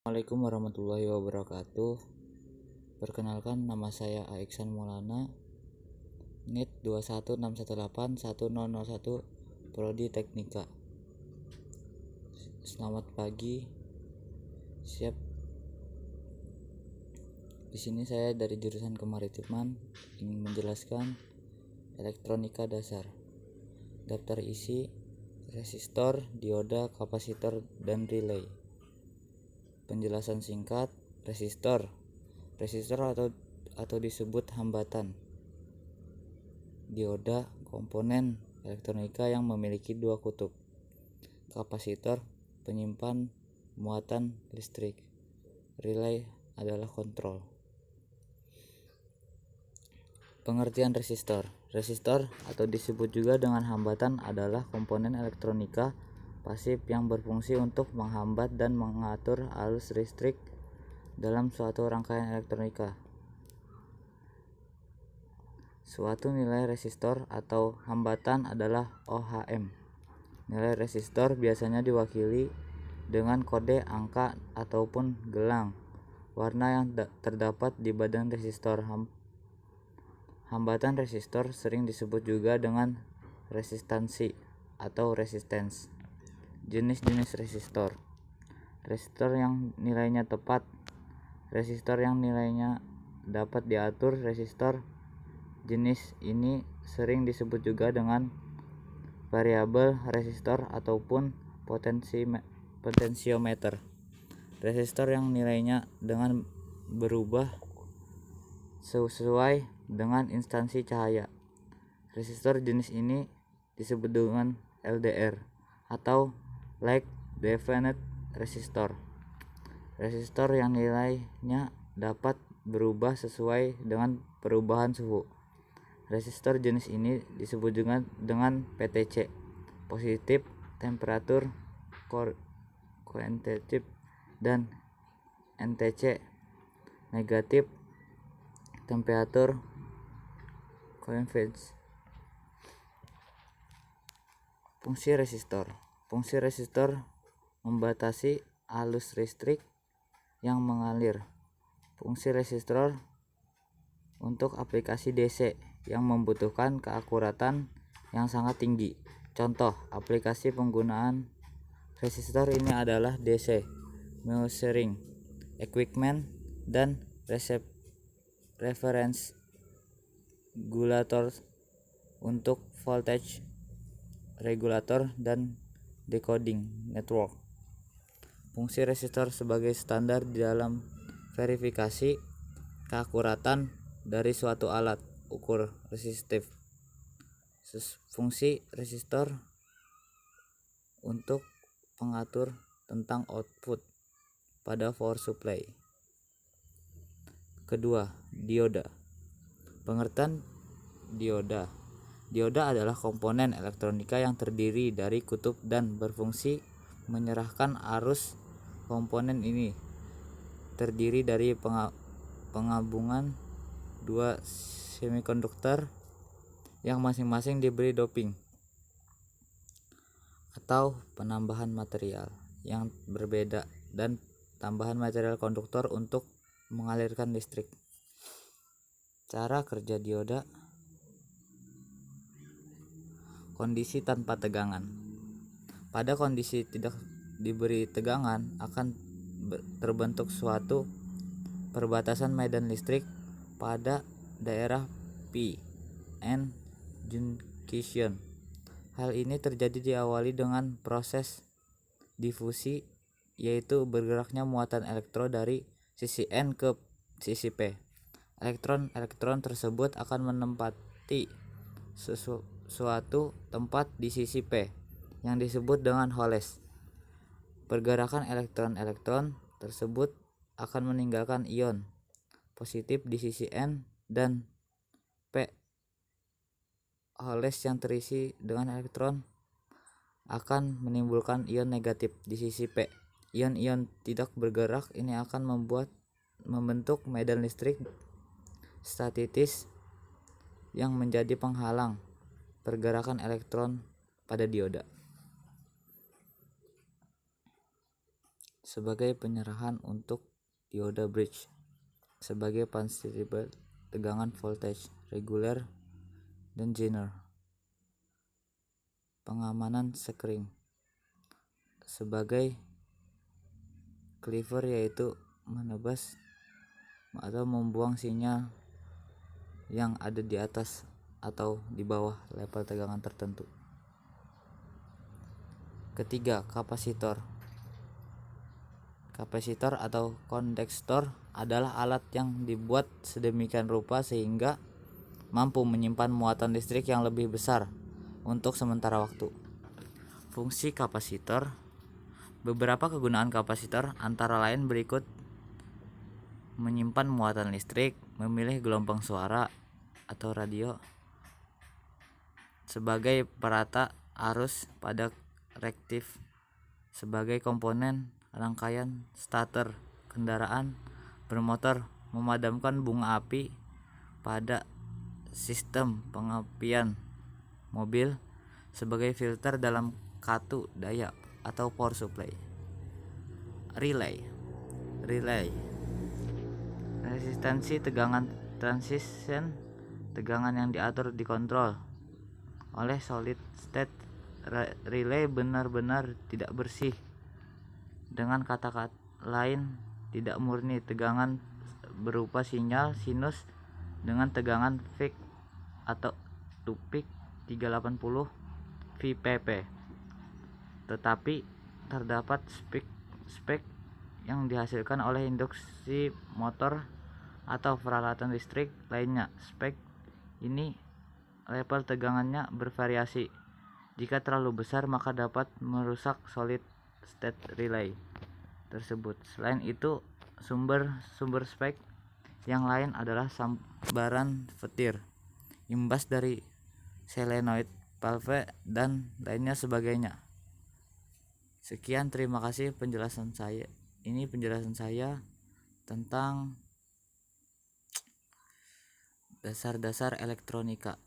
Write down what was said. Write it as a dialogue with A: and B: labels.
A: Assalamualaikum warahmatullahi wabarakatuh. Perkenalkan, nama saya Aiksan Maulana, NIT 216181001, Prodi Teknika. Selamat pagi. Siap. Di sini saya dari jurusan Kemaritiman ingin menjelaskan elektronika dasar. Daftar isi: resistor, dioda, kapasitor, dan relay. Penjelasan singkat: resistor atau disebut hambatan. Dioda, komponen elektronika yang memiliki dua kutub. Kapasitor, penyimpan muatan listrik. Relay adalah kontrol. Pengertian resistor. Resistor atau disebut juga dengan hambatan adalah komponen elektronika pasif yang berfungsi untuk menghambat dan mengatur arus listrik dalam suatu rangkaian elektronika. Suatu nilai resistor atau hambatan adalah OHM. Nilai resistor biasanya diwakili dengan kode angka ataupun gelang warna yang terdapat di badan resistor. Hambatan resistor sering disebut juga dengan resistansi atau resistance. Jenis-jenis resistor. Resistor yang nilainya tepat. Resistor yang nilainya dapat diatur. Resistor jenis ini sering disebut juga dengan variabel resistor ataupun potensiometer. Resistor yang nilainya dengan berubah sesuai dengan instansi cahaya. Resistor jenis ini disebut dengan LDR atau Light Definite Resistor. Resistor yang nilainya dapat berubah sesuai dengan perubahan suhu. Resistor jenis ini disebut juga dengan PTC, positif temperature quantitative, dan NTC, negatif temperature convective. Fungsi resistor. Fungsi resistor membatasi arus listrik yang mengalir. Fungsi resistor untuk aplikasi DC yang membutuhkan keakuratan yang sangat tinggi. Contoh aplikasi penggunaan resistor ini adalah DC measuring equipment dan reference regulator untuk voltage regulator dan decoding network. Fungsi resistor sebagai standar di dalam verifikasi keakuratan dari suatu alat ukur resistif. Fungsi resistor untuk pengatur tentang output pada power supply. Kedua, dioda. Pengertian dioda. Dioda adalah komponen elektronika yang terdiri dari kutub dan berfungsi menyerahkan arus. Komponen ini terdiri dari penggabungan dua semikonduktor yang masing-masing diberi doping atau penambahan material yang berbeda dan tambahan material konduktor untuk mengalirkan listrik. Cara kerja dioda. Kondisi tanpa tegangan. Pada kondisi tidak diberi tegangan akan terbentuk suatu perbatasan medan listrik pada daerah P N junction. Hal ini terjadi diawali dengan proses difusi, yaitu bergeraknya muatan elektron dari sisi N ke sisi P. Elektron tersebut akan menempati suatu tempat di sisi P yang disebut dengan holes. Pergerakan elektron tersebut akan meninggalkan ion positif di sisi N dan P. Holes yang terisi dengan elektron akan menimbulkan ion negatif di sisi P. Ion-ion tidak bergerak ini akan membentuk medan listrik statis yang menjadi penghalang pergerakan elektron pada dioda. sebagai penyerahan untuk dioda bridge, sebagai unstable tegangan voltage reguler dan Zener, pengamanan sekring, sebagai cleaver yaitu menebas atau membuang sinyal yang ada di atas atau di bawah level tegangan tertentu. Ketiga, kapasitor. Kapasitor atau kondektor adalah alat yang dibuat sedemikian rupa sehingga mampu menyimpan muatan listrik yang lebih besar untuk sementara waktu. Fungsi kapasitor. Beberapa kegunaan kapasitor antara lain berikut: menyimpan muatan listrik, memilih gelombang suara atau radio, sebagai perata arus pada rektif, sebagai komponen rangkaian starter kendaraan bermotor, memadamkan bunga api pada sistem pengapian mobil, sebagai filter dalam katu daya atau power supply. Relay. Resistansi tegangan transition, tegangan yang diatur dikontrol oleh solid state relay benar-benar tidak bersih. Dengan kata lain, tidak murni tegangan berupa sinyal sinus dengan tegangan peak atau peak 380 VPP, tetapi terdapat spek yang dihasilkan oleh induksi motor atau peralatan listrik lainnya. Spek ini level tegangannya bervariasi. Jika terlalu besar maka dapat merusak solid state relay tersebut. Selain itu, sumber spek yang lain adalah sambaran petir, imbas dari solenoid valve dan lainnya sebagainya. Sekian, terima kasih penjelasan saya. Ini penjelasan saya tentang dasar-dasar elektronika.